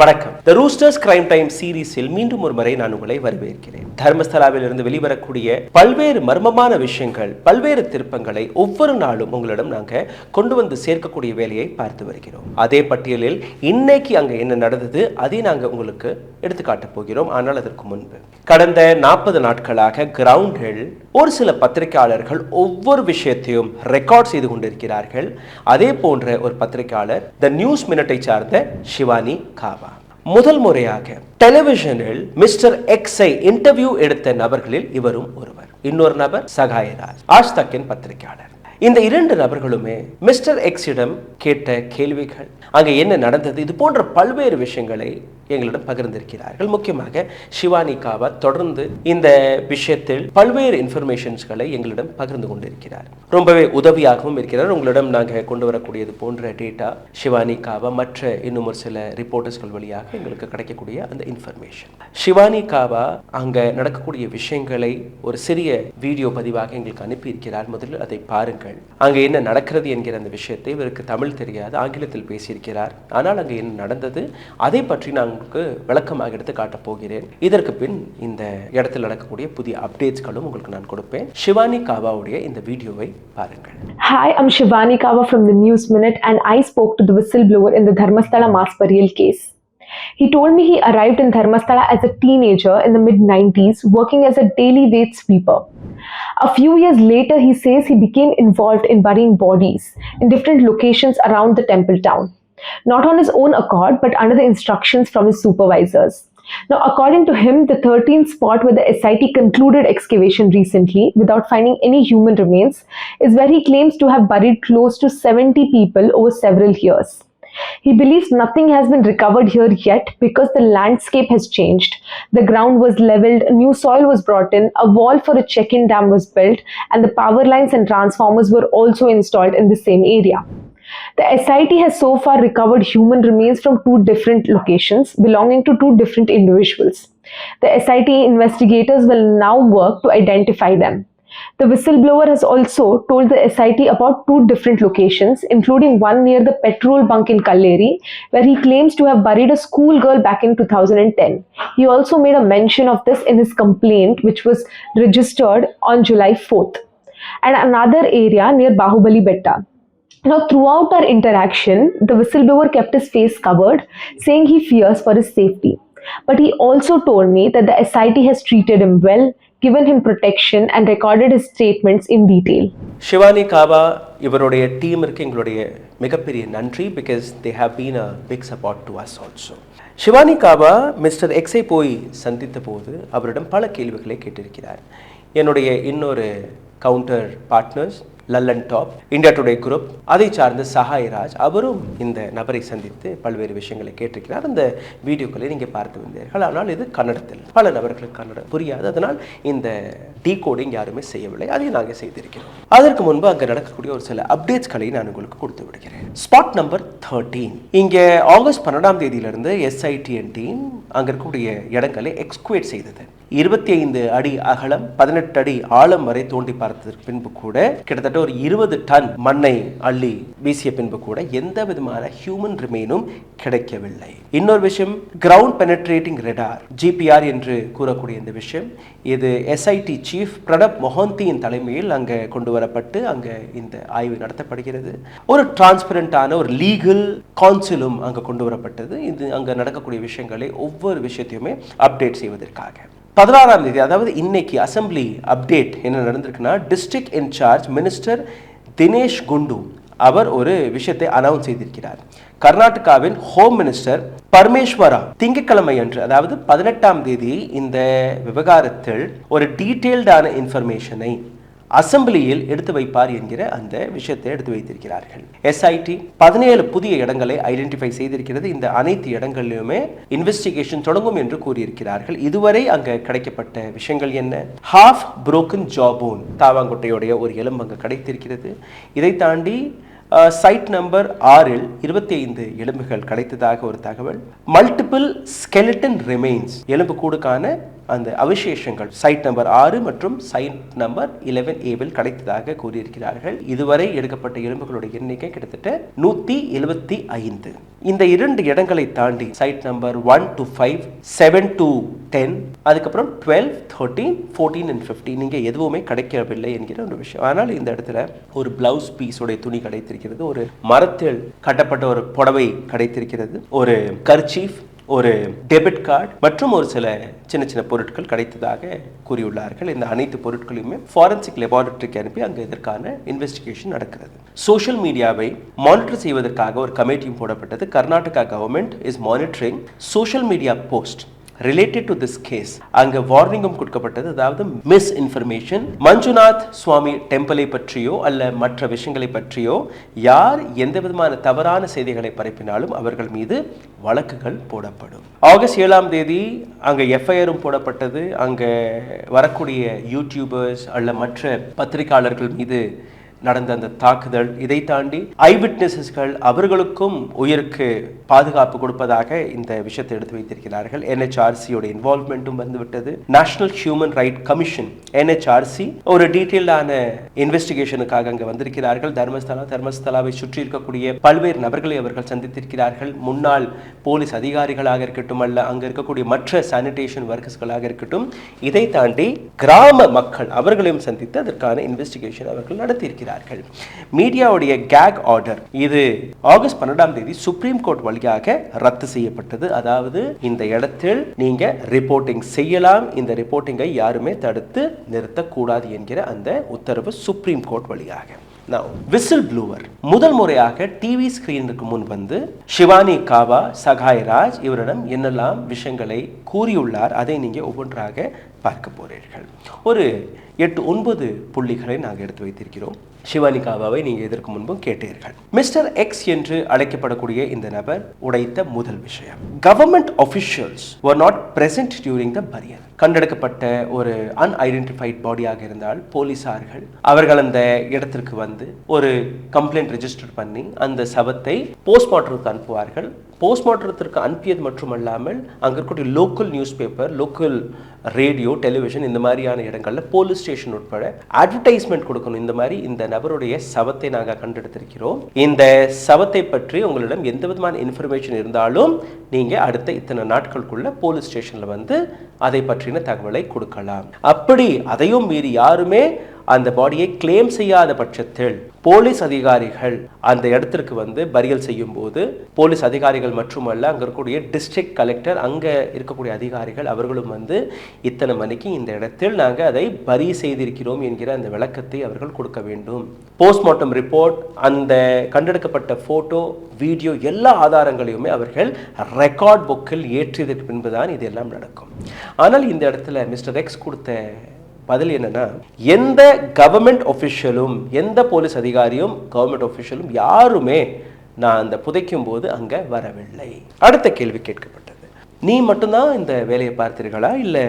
வணக்கம். த roosters crime time சீரீஸில் மீண்டும் ஒரு முறை நான் உங்களை வரவேற்கிறேன். தர்மஸ்தலாவில் இருந்து வெளிவரக்கூடிய பல்வேறு மர்மமான விஷயங்கள், பல்வேறு திருப்பங்களை ஒவ்வொரு நாளும் உங்களிடம் நாங்கள் கொண்டு வந்து சேர்க்கக்கூடிய வேலையை பார்த்து வருகிறோம். அதே பட்டியலில் இன்னைக்கு அங்கே என்ன நடந்தது அதை நாங்கள் உங்களுக்கு எடுத்துக்காட்டப் போகிறோம். ஆனால் அதற்கு முன்பு கடந்த 40 நாட்களாக கிரவுண்டில் ஒரு சில பத்திரிகையாளர்கள் ஒவ்வொரு விஷயத்தையும் ரெக்கார்ட் செய்து கொண்டிருக்கிறார்கள். அதே போன்ற ஒரு பத்திரிகையாளர் த நியூஸ் மினிட்டை சார்ந்த ஷிவானி காவா முதல் முறையாக டெலிவிஷனில் மிஸ்டர் எக்ஸை இன்டர்வியூ எடுத்த நபர்களில் இவரும் ஒருவர். இன்னொரு நபர் சகாயராஜ், ஆஜ் தக்கின் பத்திரிகையாளர். இந்த 2 நபர்களுமே மிஸ்டர் எக்ஸிடம் கேட்ட கேள்விகள், அங்கே என்ன நடந்தது, இது போன்ற பல்வேறு விஷயங்களை எங்களிடம் பகிர்ந்திருக்கிறார்கள். முக்கியமாக ஷிவானி காவா தொடர்ந்து இந்த விஷயத்தில் பல்வேறு இன்ஃபர்மேஷன்ஸ்களை எங்களிடம் பகிர்ந்து கொண்டிருக்கிறார். ரொம்பவே உதவியாகவும் இருக்கிறார். உங்களிடம் நாங்கள் கொண்டு வரக்கூடியது போன்ற டேட்டா ஷிவானி காவா மற்ற இன்னும் ஒரு சில ரிப்போர்ட்டர்ஸ்கள் வழியாக எங்களுக்கு கிடைக்கக்கூடிய அந்த இன்ஃபர்மேஷன். ஷிவானி காவா அங்கே நடக்கக்கூடிய விஷயங்களை ஒரு சிறிய வீடியோ பதிவாக எங்களுக்கு அனுப்பியிருக்கிறார். முதலில் அதை பாருங்கள். அங்கே என்ன நடக்கிறது என்கிற அந்த விஷயத்தை இவருக்கு தமிழ் தெரியாது, ஆங்கிலத்தில் பேசியிருக்கிறார். ஆனால் அங்கே என்ன நடந்தது அதை பற்றி நான் விளக்கமாக எடுத்து காட்டப் போகிறேன். இதற்கு பின் இந்த இடத்தில் நடக்கக்கூடிய புதிய அப்டேட்ஸ்களும் உங்களுக்கு நான் கொடுப்பேன். ஷிவானி காவாவுடைய இந்த வீடியோவை பாருங்கள். Hi, I'm Shivani Kawa from the News Minute and I spoke to the whistleblower in the Dharmasthala mass burial case. He told me he arrived in Dharmasthala as a teenager in the mid-90s working as a daily wage sweeper. A few years later, he says he became involved in burying bodies in different locations around the temple town. Not on his own accord, but under the instructions from his supervisors. Now, according to him, the 13th spot where the SIT concluded excavation recently without finding any human remains is where he claims to have buried close to 70 people over several years. He believes nothing has been recovered here yet because the landscape has changed. The ground was leveled, new soil was brought in, a wall for a check-in dam was built, and the power lines and transformers were also installed in the same area. The SIT has so far recovered human remains from 2 different locations belonging to 2 different individuals. The SIT investigators will now work to identify them. The whistleblower has also told the SIT about 2 different locations, including one near the petrol bunk in Kalleri, where he claims to have buried a schoolgirl back in 2010. He also made a mention of this in his complaint, which was registered on July 4th. And another area near Bahubali Betta. Now, throughout our interaction, the whistleblower kept his face covered, saying he fears for his safety. But he also told me that the SIT has treated him well, given him protection and recorded his statements in detail. Shivani காவா இவருடைய டீமிற்கு எங்களுடைய மிகப்பெரிய நன்றி, because they have been a big support to us also. Shivani kahwa mister எக்ஸை போய் சந்தித்த போது அவரிடம் பல கேள்விகளை கேட்டிருக்கிறார். என்னுடைய இன்னொரு counter partners Lallantop, India Today group, அதை சார்ந்த சகாயராஜ், அவரும் இந்த நபரை சந்தித்து பல்வேறு விஷயங்களை கேட்டிருக்கிறார். அந்த வீடியோக்களை நீங்கள் பார்த்து வந்தீர்கள். ஆனால் இது கன்னடத்தில், பல நபர்களுக்கு கன்னடம் புரியாது. அதனால் இந்த டீகோடிங் யாருமே செய்யவில்லை, அதை நாங்கள் செய்திருக்கிறோம். அதற்கு முன்பு அங்கே நடக்கக்கூடிய ஒரு சில அப்டேட்ஸ்களை நான் உங்களுக்கு கொடுத்து விடுகிறேன். ஸ்பாட் நம்பர் 13, இங்கே ஆகஸ்ட் 12ஆம் தேதியிலிருந்து SITN டீம் அங்கே இருக்கக்கூடிய இடங்களை எக்ஸ்குவேட் செய்தது. 25 அடி அகலம், 18 அடி ஆழம் வரை தோண்டி பார்த்ததற்கு பின்பு கூட கிட்டத்தட்ட ஒரு 20 டன் மண்ணை அள்ளி வீசிய பின்பு கூட எந்த விதமான ஹியூமன் ரிமைனும் கிடைக்கவில்லை. இன்னொரு விஷயம், கிரவுண்ட் பெனட்ரேட்டிங் ரேடார் GPR என்று கூறக்கூடிய இந்த விஷயம், இது SIT சீஃப் பிரணப் மொஹந்தியின் தலைமையில் அங்கே கொண்டு வரப்பட்டு அங்கே இந்த ஆய்வு நடத்தப்படுகிறது. ஒரு டிரான்ஸ்பரண்டான ஒரு லீகல் கவுன்சிலும் அங்கே கொண்டு வரப்பட்டது. இது அங்கே நடக்கக்கூடிய விஷயங்களை ஒவ்வொரு விஷயத்தையுமே அப்டேட் செய்வதற்காக. 16ஆம் தேதி, அதாவது இன்னைக்கு அசம்பிளி அப்டேட் என்ன நடந்திருக்குன்னா, டிஸ்ட்ரிக்ட் இன்சார்ஜ் மினிஸ்டர் தினேஷ் குண்டு அவர் ஒரு விஷயத்தை அனௌன்ஸ் செய்திருக்கிறார். கர்நாடகாவின் ஹோம் மினிஸ்டர் பரமேஸ்வரா திங்கட்கிழமை அன்று, அதாவது 18ஆம் தேதி இந்த விவகாரத்தில் ஒரு டீட்டெயில்டான இன்ஃபர்மேஷனை அசம்பிளியில் எடுத்து வைப்பார் என்கிற அந்த விஷயத்தை எடுத்து வைத்திருக்கிறார்கள். SIT 17 புதிய இடங்களை ஐடென்டிஃபை செய்திருக்கிறது. இந்த அனைத்து இடங்களிலுமே இன்வெஸ்டிகேஷன் தொடங்கும் என்று கூறியிருக்கிறார்கள். இதுவரை அங்கே கிடைக்கப்பட்ட விஷயங்கள் என்ன? ஹாஃப் புரோக்கன் ஜாபோன், தாவாங்கொட்டையுடைய ஒரு எலும்பு அங்கே கிடைத்திருக்கிறது. இதை தாண்டி சைட் நம்பர் 6 25 எலும்புகள் கிடைத்ததாக ஒரு தகவல். மல்டிபிள் skeleton remains எலும்பு கூடுக்கான அந்த அவசேஷங்கள் சைட் நம்பர் 6 மற்றும் சைட் நம்பர் 11A கிடைத்ததாக கூறியிருக்கிறார்கள். இதுவரை எடுக்கப்பட்ட எலும்புகளுடைய எண்ணிக்கை கிட்டத்தட்ட 175. இந்த 2 இடங்களை தாண்டி சைட் நம்பர் 1 to 5, 7 to 10, அதுக்கப்புறம் 12, 13, 14 and 15 இங்கே எதுவுமே கிடைக்கவில்லை என்கிற ஒரு விஷயம். ஆனால் இந்த இடத்துல ஒரு பிளவுஸ் பீஸோடைய துணி கிடைத்திருக்கிறது, ஒரு மரத்தில் கட்டப்பட்ட ஒரு புடவை கிடைத்திருக்கிறது, ஒரு கர்ச்சீஃப், ஒரு டெபிட் கார்டு மற்றும் ஒரு சில சின்ன சின்ன பொருட்கள் கிடைத்ததாக கூறியுள்ளார்கள். இந்த அனைத்து பொருட்களையுமே ஃபாரன்சிக் லெபார்டரிக்கு அனுப்பி அங்கே இதற்கான இன்வெஸ்டிகேஷன் நடக்கிறது. சோஷியல் மீடியாவை மானிட்டர் செய்வதற்காக ஒரு கமிட்டியும் போடப்பட்டது. Karnataka government is monitoring social media post related to this case. அங்க வார்னிங்கும் கொடுக்கப்பட்டது. அதாவது மிஸ் இன்ஃபர்மேஷன், மஞ்சுநாத் சுவாமி டெம்பிளை பற்றியோ அல்ல மற்ற விஷயங்களை பற்றியோ யார் எந்த விதமான தவறான செய்திகளை பரப்பினாலும் அவர்கள் மீது வழக்குகள் போடப்படும். ஆகஸ்ட் 7ஆம் தேதி அங்க எஃப்ஐஆரும் போடப்பட்டது. அங்க வரக்கூடிய யூடியூபர்ஸ் அல்ல மற்ற பத்திரிகையாளர்கள் மீது நடந்த அந்த தாக்குதல், இதை தாண்டி ஐவிட்னஸஸ்கள் அவர்களுக்கும் உயிருக்கு பாதுகாப்பு கொடுப்பதாக இந்த விஷயத்தை எடுத்து வைத்திருக்கிறார்கள். NHRC உடைய இன்வால்வ்மெண்ட்டும் வந்துவிட்டது. National human right commission NHRC ஒரு டீட்டெயிலான இன்வெஸ்டிகேஷனுக்காக அங்கே வந்திருக்கிறார்கள். தர்மஸ்தலாவை சுற்றி இருக்கக்கூடிய பல்வேறு நபர்களை அவர்கள் சந்தித்திருக்கிறார்கள். முன்னாள் போலீஸ் அதிகாரிகளாக இருக்கட்டும் அல்ல அங்க இருக்கக்கூடிய மற்ற சானிடேஷன் ஒர்க்கர்ஸ்களாக இருக்கட்டும், இதை தாண்டி கிராம மக்கள் அவர்களையும் சந்தித்து அதற்கான இன்வெஸ்டிகேஷன் அவர்கள் நடத்தியிருக்கிறார்கள். மீடியாவுடைய கேக் ஆர்டர் இது ஆகஸ்ட் 12ஆம் தேதி சுப்ரீம் கோர்ட் வழியாக ரத்து செய்யப்பட்டது. அதாவது இந்த இடத்தில் நீங்க ரிப்போர்ட்டிங் செய்யலாம், இந்த ரிப்போர்ட்டிங்கை யாருமே தடுத்து நிறுத்தக்கூடாது என்கிற அந்த உத்தரவு சுப்ரீம் கோர்ட் வழியாக. Whistleblower முதல் முறையாக டிவி ஸ்கிரீனுக்கு முன் வந்து ஷிவானி காவா சகாய்ராஜ் இவரிடம் என்னெல்லாம் விஷயங்களை கூறியுள்ளார் அதை நீங்க ஒவ்வொன்றாக பார்க்க போறீர்கள். ஒரு 8-9 புள்ளிகளை நாங்கள் எடுத்து வைத்திருக்கிறோம். ஷிவானி காவாவை நீங்க இதற்கு முன்பும் கேட்டீர்கள். மிஸ்டர் எக்ஸ் என்று அழைக்கப்படக்கூடிய இந்த நபர் உடைத்த முதல் விஷயம், government officials were not present during the burial. கண்டெடுக்கப்பட்ட ஒரு அன்ஐடென்டிஃபைட் பாடியாக இருந்தால் போலீசார்கள் அவர்கள் அந்த இடத்திற்கு வந்து ஒரு கம்ப்ளைண்ட் ரெஜிஸ்டர் பண்ணி அந்த சவத்தை போஸ்ட்மார்ட்டத்துக்கு அனுப்புவார்கள். போஸ்ட்மார்ட்டத்திற்கு அனுப்பியது மட்டுமல்லாமல் அங்கே இருக்கக்கூடிய local news paper, local radio, television இந்த மாதிரியான இடங்கள்ல போலீஸ் ஸ்டேஷன் உட்பட அட்வர்டைஸ்மெண்ட் கொடுக்கணும். இந்த மாதிரி இந்த நபருடைய சவத்தை நாங்கள் கண்டெடுத்திருக்கிறோம், இந்த சவத்தை பற்றி உங்களிடம் எந்த விதமான இன்ஃபர்மேஷன் இருந்தாலும் நீங்க அடுத்த இத்தனை நாட்களுக்குள்ள போலீஸ் ஸ்டேஷன்ல வந்து அதை பற்றின தகவலை கொடுக்கலாம். அப்படி அதையும் மீறி யாருமே அந்த பாடியை கிளைம் செய்யாத பட்சத்தில் போலீஸ் அதிகாரிகள் அந்த இடத்திற்கு வந்து பரியல் செய்யும் போது போலீஸ் அதிகாரிகள் மட்டுமல்ல அங்க இருக்கக்கூடிய டிஸ்ட்ரிக்ட் கலெக்டர், அங்க இருக்கக்கூடிய அதிகாரிகள் அவர்களும் வந்து இத்தனை மணிக்கு இந்த இடத்தில் நாங்கள் அதை பரி செய்திருக்கிறோம் என்கிற அந்த விளக்கத்தை அவர்கள் கொடுக்க வேண்டும். போஸ்ட்மார்ட்டம் ரிப்போர்ட், அந்த கண்டெடுக்கப்பட்ட போட்டோ, வீடியோ எல்லா ஆதாரங்களையுமே அவர்கள் ரெக்கார்ட் புக்கில் ஏற்றியதற்கு பின்புதான் இதெல்லாம் நடக்கும். ஆனால் இந்த இடத்துல மிஸ்டர் எக்ஸ் கொடுத்த பதில் என்னன்னா, எந்த கவர்மெண்ட் ஆஃபிஷியலும் எந்த போலீஸ் அதிகாரியும் கவர்மெண்ட் ஆஃபிஷியலும் யாருமே நான் அந்த புதைக்கும் போது அங்க வரவில்லை. அடுத்த கேள்வி கேட்கப்பட்டது, நீ மட்டும்தான் இந்த வேலையை பார்த்தீர்களா இல்லை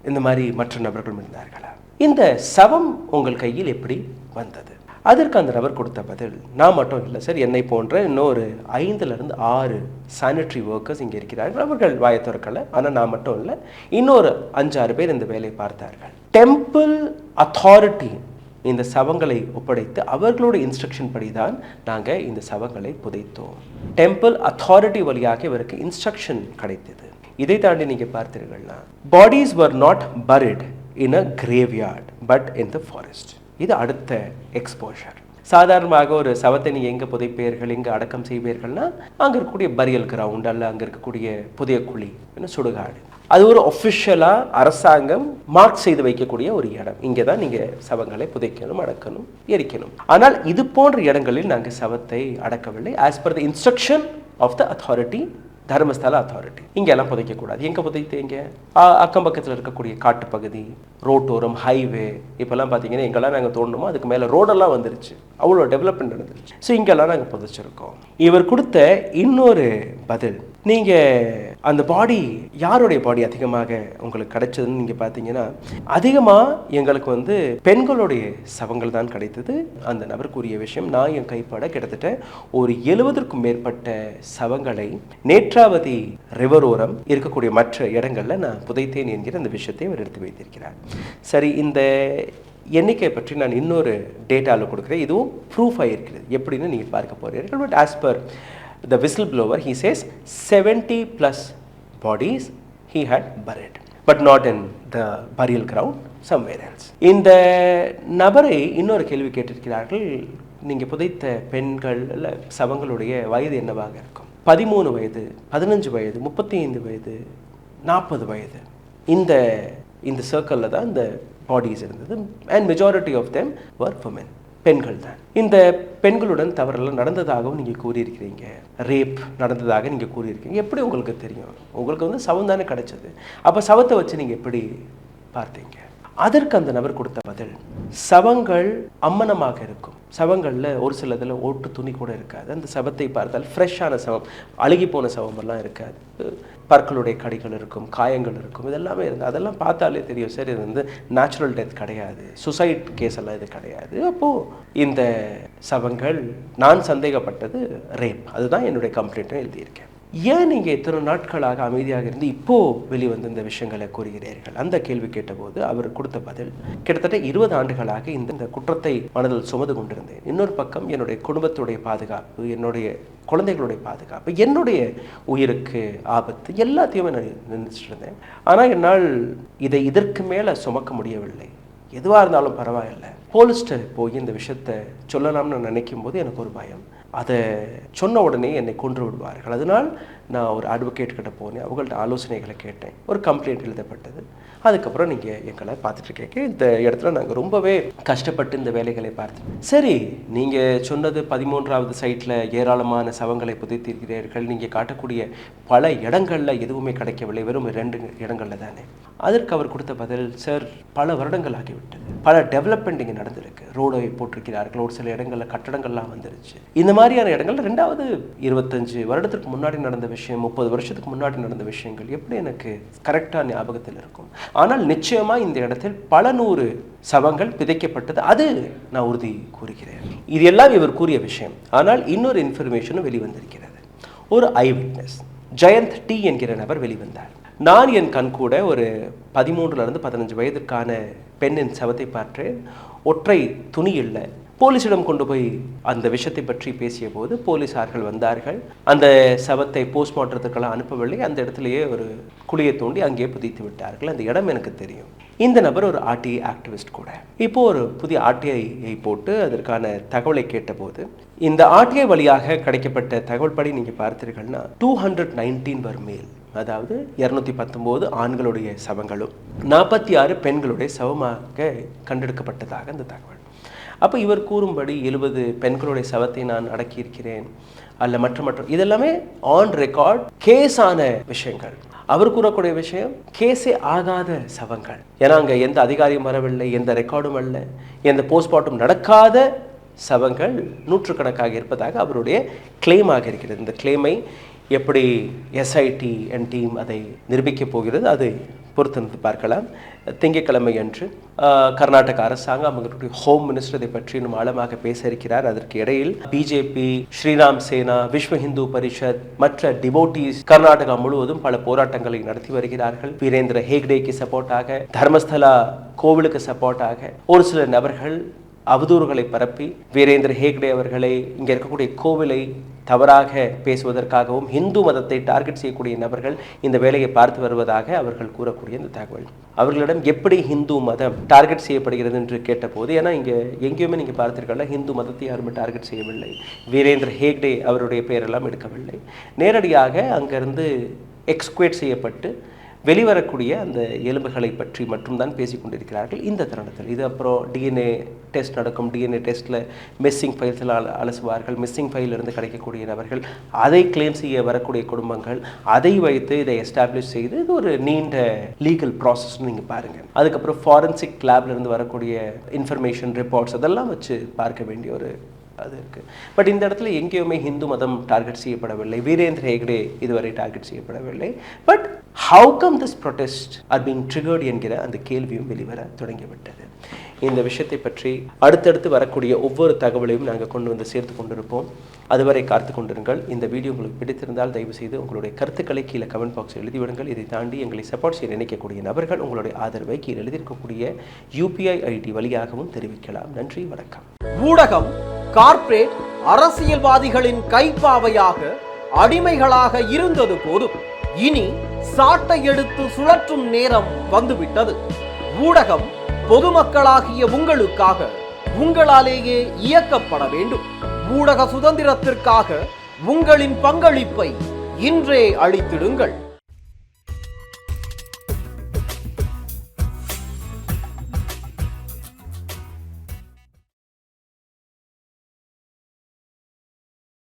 இந்த மாதிரி மற்ற நபர்களும் இருந்தார்களா? இந்த சவம் உங்கள் கையில் எப்படி வந்தது? அதற்கு அந்த நபர் கொடுத்த பதில், நான் மட்டும் இல்லை சார், என்னை போன்ற இன்னொரு 5-6 சானிட்டரி ஒர்க்கர்ஸ் இங்கே இருக்கிறார்கள். அவர்கள் வாயை திறக்கலை, ஆனால் நான் மட்டும் இல்லை, இன்னொரு 5-6 பேர் இந்த வேலையை பார்த்தார்கள். டெம்பிள் அத்தாரிட்டி இந்த சவங்களை ஒப்படைத்து அவர்களோட இன்ஸ்ட்ரக்ஷன் படி தான் நாங்கள் இந்த சவங்களை புதைத்தோம். டெம்பிள் அத்தாரிட்டி வழியாக இவருக்கு இன்ஸ்ட்ரக்ஷன் கிடைத்தது. இதை தாண்டி நீங்கள் பார்த்தீர்கள்னா, bodies were not buried in a graveyard but in the forest. இது அடுத்த எக்ஸ்போஷர். சாதாரணமாக ஒரு சவத்தை நீங்கள் எங்கே புதைப்பீர்கள், எங்கே அடக்கம் செய்வீர்கள்னா அங்கே இருக்கக்கூடிய பரியல் கிரவுண்ட் அல்ல அங்கே இருக்கக்கூடிய புதிய குழி, சுடுகாடு. அது ஒரு ஒஃபிஷியலாக அரசாங்கம் மார்க் செய்து வைக்கக்கூடிய ஒரு இடம். இங்கே தான் நீங்கள் சவங்களை புதைக்கணும், அடக்கணும், எரிக்கணும். ஆனால் இது போன்ற இடங்களில் நாங்கள் சவத்தை அடக்கவில்லை. As per the instruction of the authority, Dharmasthala authority. இங்கெல்லாம் புதைக்கக்கூடாது. எங்கே புதைத்தீங்க? அக்கம் பக்கத்தில் இருக்கக்கூடிய காட்டுப்பகுதி, ரோட்டோரம், ஹைவே. இப்போல்லாம் பார்த்தீங்கன்னா எங்கெல்லாம் நாங்கள் தோண்டணுமோ அதுக்கு மேலே ரோடெல்லாம் வந்துருச்சு, அவ்வளோ டெவலப்மெண்ட் நடந்துருச்சு. ஸோ இங்கெல்லாம் நாங்கள் புதைச்சிருக்கோம். இவர் கொடுத்த இன்னொரு பதில், நீங்கள் அந்த பாடி யாருடைய பாடி அதிகமாக உங்களுக்கு கிடைச்சதுன்னு நீங்கள் பார்த்தீங்கன்னா அதிகமாக எங்களுக்கு வந்து பெண்களுடைய சவங்கள் தான் கிடைத்தது. அந்த நபர் கூறிய விஷயம், நான் என் கைப்பட கிட்டத்தட்ட ஒரு 70க்கும் மேற்பட்ட சவங்களை நேற்றாவதி ரிவர் ஓரம் இருக்கக்கூடிய மற்ற இடங்களில் நான் புதைத்தேன் என்கிற அந்த விஷயத்தை அவர் எடுத்து வைத்திருக்கிறார். சரி, இந்த எண்ணிக்கை பற்றி நான் இன்னொரு டேட்டாவில் கொடுக்குறேன். இதுவும் ப்ரூஃப் ஆகிருக்கிறது. எப்படின்னு நீங்கள் பார்க்க போகிறீர்கள். But as per the whistleblower, he says 70+ bodies he had buried, but not in the burial ground, somewhere else. இந்த நபரை இன்னொரு கேள்வி கேட்டிருக்கிறார்கள். நீங்கள் புதைத்த பெண்கள் சவங்களுடைய வயது என்னவாக இருக்கும்? 13 வயது, 15 வயது, 35 வயது, 40 வயது. இந்த சர்க்கிளில் தான் இந்த பாடிஸ் இருந்தது. And majority of them were women, பெண்கள் தான். இந்த பெண்களுடன் தவறெல்லாம் நடந்ததாகவும் நீங்கள் கூறியிருக்கிறீங்க, ரேப் நடந்ததாக நீங்கள் கூறியிருக்கீங்க. எப்படி உங்களுக்கு தெரியும்? உங்களுக்கு வந்து சவம் தானே கிடைச்சது. அப்போ சவத்தை வச்சு நீங்கள் எப்படி பார்த்தீங்க? அதற்கு அந்த நபர் கொடுத்த பதில், சவங்கள் அம்மனமாக இருக்கும். சவங்களில் ஒரு சிலதில் ஓட்டு துணி கூட இருக்காது. அந்த சவத்தை பார்த்தால் ஃப்ரெஷ்ஷான சவம், அழுகி போன சவமெல்லாம் இருக்காது. பற்களுடைய கடிகள் இருக்கும், காயங்கள் இருக்கும், இதெல்லாமே இருந்து அதெல்லாம் பார்த்தாலே தெரியும், சரி இது வந்து நேச்சுரல் டெத் கிடையாது, சுசைட் கேஸ் எல்லாம் இது கிடையாது. அப்போது இந்த சவங்கள் நான் சந்தேகப்பட்டது ரேப், அதுதான் என்னுடைய கம்ப்ளைண்ட்டை எழுதியிருக்கேன். ஏன் நீங்கள் இத்தனை நாட்களாக அமைதியாக இருந்து இப்போது வெளிவந்து இந்த விஷயங்களை கூறுகிறீர்கள்? அந்த கேள்வி கேட்டபோது அவர் கொடுத்த பதில், கிட்டத்தட்ட 20 ஆண்டுகளாக இந்த குற்றத்தை மனதில் சுமந்து கொண்டிருந்தேன். இன்னொரு பக்கம் என்னுடைய குடும்பத்துடைய பாதுகாப்பு, என்னுடைய குழந்தைகளுடைய பாதுகாப்பு, என்னுடைய உயிருக்கு ஆபத்து, எல்லாத்தையுமே நான் நினைச்சிட்டு இருந்தேன். ஆனால் என்னால் இதற்கு மேலே சுமக்க முடியவில்லை. எதுவாக இருந்தாலும் பரவாயில்லை, போலீஸ்ட்டு போய் இந்த விஷயத்தை சொல்லலாம்னு நினைக்கும் போது எனக்கு ஒரு பயம். அதை சொன்ன உடனே என்னை கொன்று விடுவார்கள். அதனால் நான் ஒரு அட்வொகேட் கிட்ட போனேன், அவங்கள்ட்ட ஆலோசனைகளை கேட்டேன். ஒரு கம்ப்ளைண்ட் எழுதப்பட்டது. அதுக்கப்புறம் நீங்கள் எங்களை பார்த்துட்டு கேட்க இந்த இடத்துல நாங்கள் ரொம்பவே கஷ்டப்பட்டு இந்த வேலைகளை பார்த்தோம். சரி, நீங்கள் சொன்னது 13வது சைட்டில் ஏராளமான சவங்களை புதைத்திருக்கிறீர்கள். நீங்கள் காட்டக்கூடிய பல இடங்களில் எதுவுமே கிடைக்கவில்லை, வெறும் 2 இடங்களில் தானே. அதற்கு அவர் கொடுத்த பதில், சார் பல வருடங்கள் ஆகிவிட்டது, பல டெவலப்மெண்ட் இங்கே நடந்திருக்கு, ரோடை போட்டிருக்கிறார்கள், ஒரு சில இடங்களில் கட்டடங்கள்லாம் வந்துருச்சு. இந்த மாதிரியான இடங்கள் 25 வருடத்துக்கு முன்னாடி நடந்த விஷயம், 30 வருஷத்துக்கு முன்னாடி நடந்த விஷயங்கள் எப்படி எனக்கு கரெக்டாக ஞாபகத்தில் இருக்கும். ஆனால் நிச்சயமாக இந்த இடத்தில் பல 100 சவங்கள் பிதைக்கப்பட்டது, அது நான் உறுதி கூறுகிறேன். இது எல்லாம் இவர் கூறிய விஷயம். ஆனால் இன்னொரு இன்ஃபர்மேஷனும் வெளிவந்திருக்கிறது. ஒரு ஐ விட்னஸ் ஜெயந்த் டி என்கிற நபர் வெளிவந்தார். நான் என் கண் கூட ஒரு 13லிருந்து 15 வயதுக்கான பெண்ணின் சவத்தை பார்த்தேன். ஒற்றை துணி இல்லை. போலீஸிடம் கொண்டு போய் அந்த விஷயத்தை பற்றி பேசிய போது போலீஸார்கள் வந்தார்கள். அந்த சவத்தை போஸ்ட்மார்ட்டத்துக்கெல்லாம் அனுப்பவில்லை. அந்த இடத்துலையே ஒரு குழியை தோண்டி அங்கேயே புதைத்து விட்டார்கள். அந்த இடம் எனக்கு தெரியும். இந்த நபர் ஒரு ஆர்டிஐ ஆக்டிவிஸ்ட் கூட. இப்போது ஒரு புதிய ஆர்டிஐயை போட்டு அதற்கான தகவலை கேட்டபோது, இந்த ஆர்டிஐ வழியாக கிடைக்கப்பட்ட தகவல் படி நீங்கள் பார்த்தீர்கள்னா 219 were male, அதாவது 219 ஆண்களுடைய சவங்களும் 46 பெண்களுடைய சவமாக கண்டெடுக்கப்பட்டதாக அந்த தகவல். அப்போ இவர் கூறும்படி 70 பெண்களுடைய சவத்தை நான் அடக்கியிருக்கிறேன் அல்ல மற்ற இதெல்லாமே ஆன் ரெக்கார்ட் கேஸான விஷயங்கள். அவர் கூறக்கூடிய விஷயம் கேஸே ஆகாத சவங்கள். ஏன்னா அங்கே எந்த அதிகாரியும் வரவில்லை, எந்த ரெக்கார்டும் அல்ல, எந்த போஸ்ட்மார்ட்டம் நடக்காத சவங்கள் நூற்றுக்கணக்காக இருப்பதாக அவருடைய கிளைமாக இருக்கிறது. இந்த கிளைமை எப்படி எஸ்ஐடி அண்ட் டீம் அதை நிரூபிக்கப் போகிறது, அதை பொறுத்திருந்து பார்க்கலாம். திங்கட்கிழமை அன்று கர்நாடக அரசாங்கம் அவங்களுடைய ஹோம் மினிஸ்டர் இதை பற்றி இன்னும் ஆழமாக பேச இருக்கிறார். அதற்கு இடையில் பிஜேபி, ஸ்ரீராம் சேனா, விஸ்வ ஹிந்து பரிஷத், மற்ற டிவோட்டீஸ் கர்நாடகா முழுவதும் பல போராட்டங்களை நடத்தி வருகிறார்கள். வீரேந்திர ஹேக்டேக்கு சப்போர்ட்டாக, தர்மஸ்தலா கோவிலுக்கு சப்போர்ட்டாக ஒரு சில நபர்கள் அவதூறுகளை பரப்பி வீரேந்திர ஹேக்டே அவர்களை, இங்கே இருக்கக்கூடிய கோவிலை தவறாக பேசுவதற்காகவும் இந்து மதத்தை டார்கெட் செய்யக்கூடிய நபர்கள் இந்த வேலையை பார்த்து வருவதாக அவர்கள் கூறக்கூடிய இந்த தகவல். அவர்களிடம் எப்படி இந்து மதம் டார்கெட் செய்யப்படுகிறது என்று கேட்டபோது, ஏன்னா இங்கே எங்கேயுமே நீங்கள் பார்த்தீர்கள்ல இந்து மதத்தை யாருமே டார்கெட் செய்யவில்லை, வீரேந்திர ஹேக்டே அவருடைய பெயரெல்லாம் எடுக்கவில்லை, நேரடியாக அங்கிருந்து எக்ஸ்குவேட் செய்யப்பட்டு வெளிவரக்கூடிய அந்த எலும்புகளை பற்றி மட்டும்தான் பேசி கொண்டிருக்கிறார்கள் இந்த தருணத்தில். இது அப்புறம் டிஎன்ஏ டெஸ்ட் நடக்கும். டிஎன்ஏ டெஸ்ட்டில் மிஸ்ஸிங் ஃபைல்ஸில் அலசுவார்கள். மிஸ்ஸிங் ஃபைலிருந்து கிடைக்கக்கூடிய நபர்கள், அதை கிளைம் செய்ய வரக்கூடிய குடும்பங்கள், அதை வைத்து இதை எஸ்டாப்ளிஷ் செய்து இது ஒரு நீண்ட லீகல் ப்ராசஸ்ன்னு நீங்கள் பாருங்கள். அதுக்கப்புறம் ஃபாரன்சிக் லேப்லேருந்து வரக்கூடிய இன்ஃபர்மேஷன் ரிப்போர்ட்ஸ் அதெல்லாம் வச்சு பார்க்க வேண்டிய ஒரு அது இருக்கு. பட் இந்த இடத்துல எங்கேயுமே ஹிந்து மதம் டார்கெட் செய்யப்படவில்லை, வீரேந்திர ஹெக்டே இதுவரை டார்கெட் செய்யப்படவில்லை. But how come this protest are being triggered என்கிற அந்த கேள்வியும் வெளிவர தொடங்கிவிட்டது. இந்த விஷயத்தை பற்றி அடுத்தடுத்து வரக்கூடிய ஒவ்வொரு தகவலையும் நாங்கள் கொண்டு வந்து சேர்த்து கொண்டிருப்போம். அதுவரை காத்து கொண்டிருங்கள். இந்த வீடியோ உங்களுக்கு பிடித்திருந்தால் தயவு செய்து உங்களுடைய கருத்துக்களை கீழே கமெண்ட் பாக்ஸில் எழுதிவிடுங்கள். இதை தாண்டி எங்களை சப்போர்ட் செய்ய நினைக்கக்கூடிய நபர்கள் உங்களுடைய ஆதரவை கீழே எழுதியிருக்கக்கூடிய UPI ID வழியாகவும் தெரிவிக்கலாம். நன்றி, வணக்கம். ஊடகம் கார்ப்பரேட் அரசியல்வாதிகளின் கைப்பாவையாக அடிமைகளாக இருந்தது போதும், இனி சாட்டை எடுத்து சுழற்றும் நேரம் வந்துவிட்டது. ஊடகம் பொதுமக்களாகிய உங்களுக்காக உங்களாலேயே இயக்கப்பட வேண்டும். ஊடக சுதந்திரத்திற்காக உங்களின் பங்களிப்பை இன்றே அளித்திடுங்கள்.